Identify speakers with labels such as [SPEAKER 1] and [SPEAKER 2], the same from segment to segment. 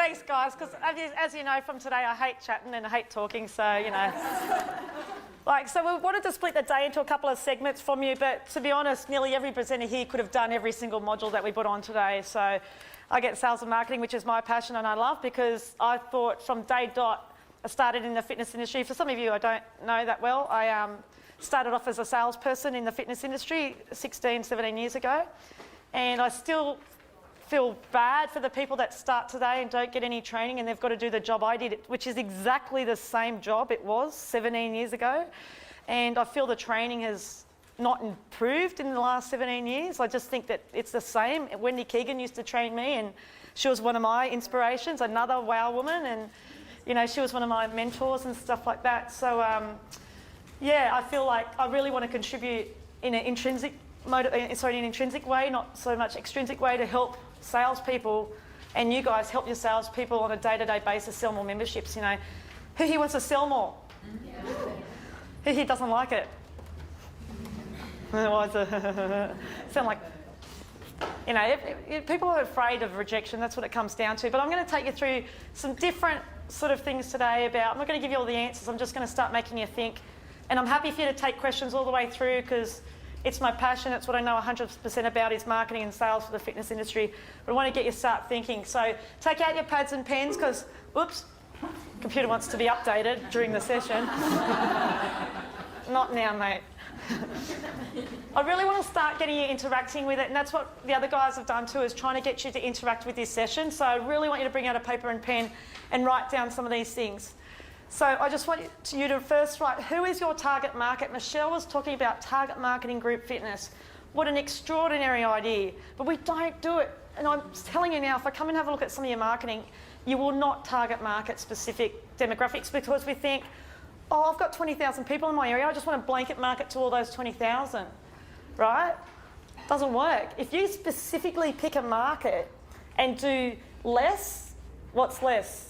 [SPEAKER 1] Thanks, guys, because as you know from today, I hate chatting and I hate talking, so, you know. So we wanted to split the day into a couple of segments from you, but to be honest, nearly every presenter here could have done every single module that we put on today. So I get sales and marketing, which is my passion and I love, because I thought from day dot, I started in the fitness industry. For some of you I don't know that well, I started off as a salesperson in the fitness industry 16, 17 years ago, and I still feel bad for the people that start today and don't get any training and they've got to do the job I did, which is exactly the same job it was 17 years ago. And I feel the training has not improved in the last 17 years. I just think that it's the same. Wendy Keegan used to train me and she was one of my inspirations, another wow woman, and you know, she was one of my mentors and stuff like that. So yeah, I feel like I really want to contribute in an intrinsic way, not so much extrinsic way, to help salespeople, and you guys help your salespeople on a day-to-day basis sell more memberships. You know, who here wants to sell more? Yeah. Who here doesn't like it? Sound like, you know, if people are afraid of rejection. That's what it comes down to. But I'm going to take you through some different sort of things today about. I'm not going to give you all the answers. I'm just going to start making you think, and I'm happy for you to take questions all the way through because it's my passion. It's what I know 100% about is marketing and sales for the fitness industry. But I want to get you to start thinking. So take out your pads and pens because, oops, computer wants to be updated during the session. Not now, mate. I really want to start getting you interacting with it, and that's what the other guys have done too, is trying to get you to interact with this session. So I really want you to bring out a paper and pen and write down some of these things. So I just want you to first write, who is your target market? Michelle was talking about target marketing group fitness. What an extraordinary idea, but we don't do it. And I'm telling you now, if I come and have a look at some of your marketing, you will not target market specific demographics because we think, oh, I've got 20,000 people in my area, I just want to blanket market to all those 20,000, right? Doesn't work. If you specifically pick a market and do less, what's less?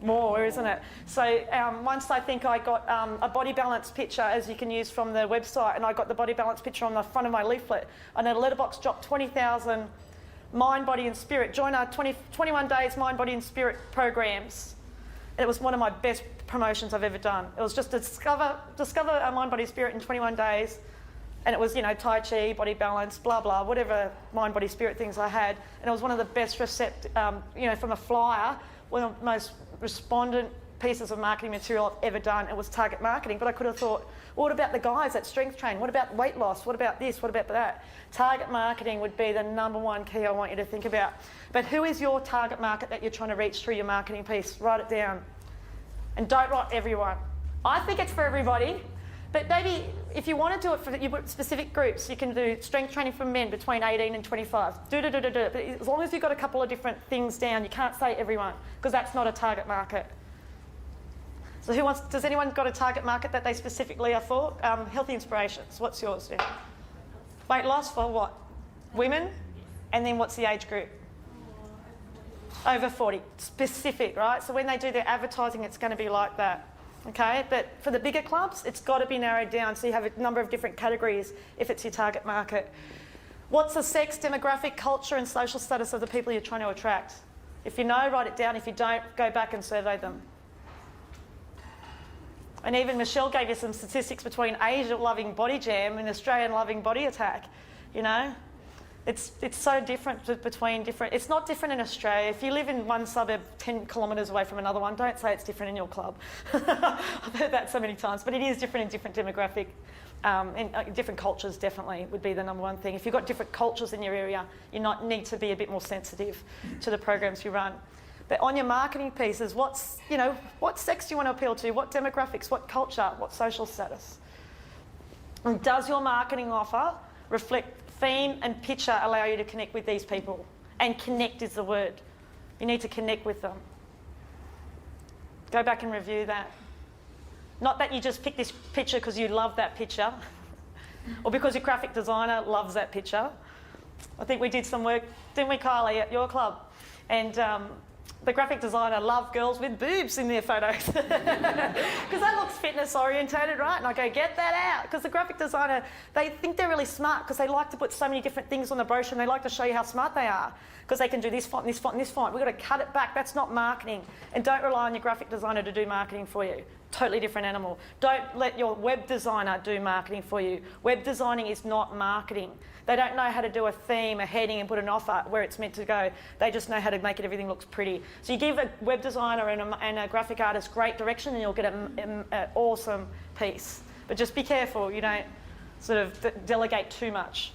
[SPEAKER 1] More, isn't it? So once I think I got a body balance picture, as you can use from the website, and I got the body balance picture on the front of my leaflet. I know Letterbox dropped 20,000 mind, body and spirit. Join our 21 days mind, body and spirit programs. It was one of my best promotions I've ever done. It was just to discover our mind, body, spirit in 21 days. And it was, you know, Tai Chi, body balance, blah, blah, whatever mind, body, spirit things I had. And it was one of the best you know, from a flyer, one of the most respondent pieces of marketing material I've ever done. It was target marketing, but I could have thought, well, what about the guys that strength train? What about weight loss? What about this? What about that? Target marketing would be the #1 key I want you to think about. But who is your target market that you're trying to reach through your marketing piece? Write it down. And don't write everyone. I think it's for everybody, but maybe if you want to do it for your specific groups, you can do strength training for men between 18 and 25. But as long as you've got a couple of different things down, you can't say everyone, because that's not a target market. So does anyone got a target market that they specifically are for? Healthy Inspirations, what's yours? Yeah. Weight loss for what? Women? And then what's the age group? Over 40, specific, right? So when they do their advertising, it's going to be like that. Okay, but for the bigger clubs, it's got to be narrowed down so you have a number of different categories if it's your target market. What's the sex, demographic, culture and social status of the people you're trying to attract? If you know, write it down. If you don't, go back and survey them. And even Michelle gave you some statistics between Asia loving Body Jam and Australian loving Body Attack, you know? It's so different between different. It's not different in Australia. If you live in one suburb 10 kilometres away from another one, don't say it's different in your club. I've heard that so many times, but it is different in different demographic, and different cultures definitely would be the #1 thing. If you've got different cultures in your area, you need to be a bit more sensitive to the programs you run. But on your marketing pieces, what sex do you want to appeal to? What demographics? What culture? What social status? And does your marketing offer reflect theme and picture allow you to connect with these people? And connect is the word. You need to connect with them. Go back and review that. Not that you just pick this picture because you love that picture or because your graphic designer loves that picture. I think we did some work, didn't we, Kylie, at your club? And The graphic designer love girls with boobs in their photos because that looks fitness orientated, right? And I go, get that out, because the graphic designer, they think they're really smart because they like to put so many different things on the brochure and they like to show you how smart they are because they can do this font, this font, and this font. We've got to cut it back. That's not marketing. And don't rely on your graphic designer to do marketing for you. Totally different animal. Don't let your web designer do marketing for you. Web designing is not marketing. They don't know how to do a theme, a heading, and put an offer where it's meant to go. They just know how to make it, everything looks pretty. So you give a web designer and a graphic artist great direction and you'll get an awesome piece. But just be careful, you don't sort of delegate too much.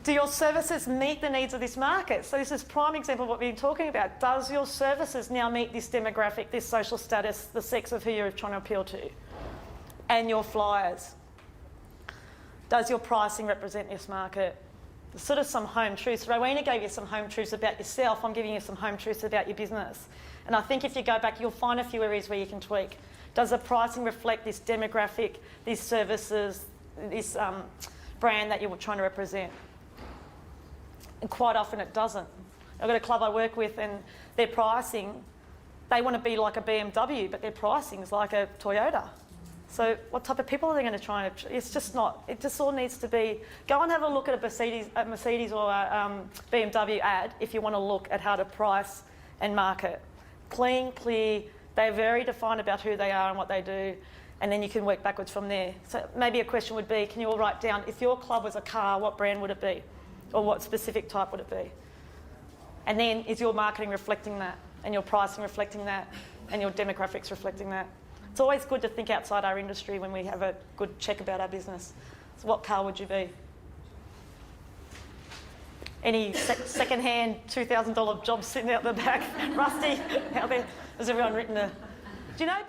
[SPEAKER 1] Do your services meet the needs of this market? So this is a prime example of what we've been talking about. Does your services now meet this demographic, this social status, the sex of who you're trying to appeal to? And your flyers. Does your pricing represent this market? There's sort of some home truths. Rowena gave you some home truths about yourself. I'm giving you some home truths about your business. And I think if you go back, you'll find a few areas where you can tweak. Does the pricing reflect this demographic, these services, this brand that you're trying to represent? And quite often it doesn't. I've got a club I work with and their pricing, they want to be like a BMW, but their pricing is like a Toyota. So what type of people are they going to try and... It's just not. It just all needs to be... Go and have a look at a Mercedes or a BMW ad if you want to look at how to price and market. Clean, clear. They're very defined about who they are and what they do. And then you can work backwards from there. So maybe a question would be, can you all write down, if your club was a car, what brand would it be? Or what specific type would it be? And then is your marketing reflecting that? And your pricing reflecting that? And your demographics reflecting that? It's always good to think outside our industry when we have a good check about our business. So what car would you be? Any second-hand $2,000 job sitting out the back, rusty out there? Has everyone written a... Do you know...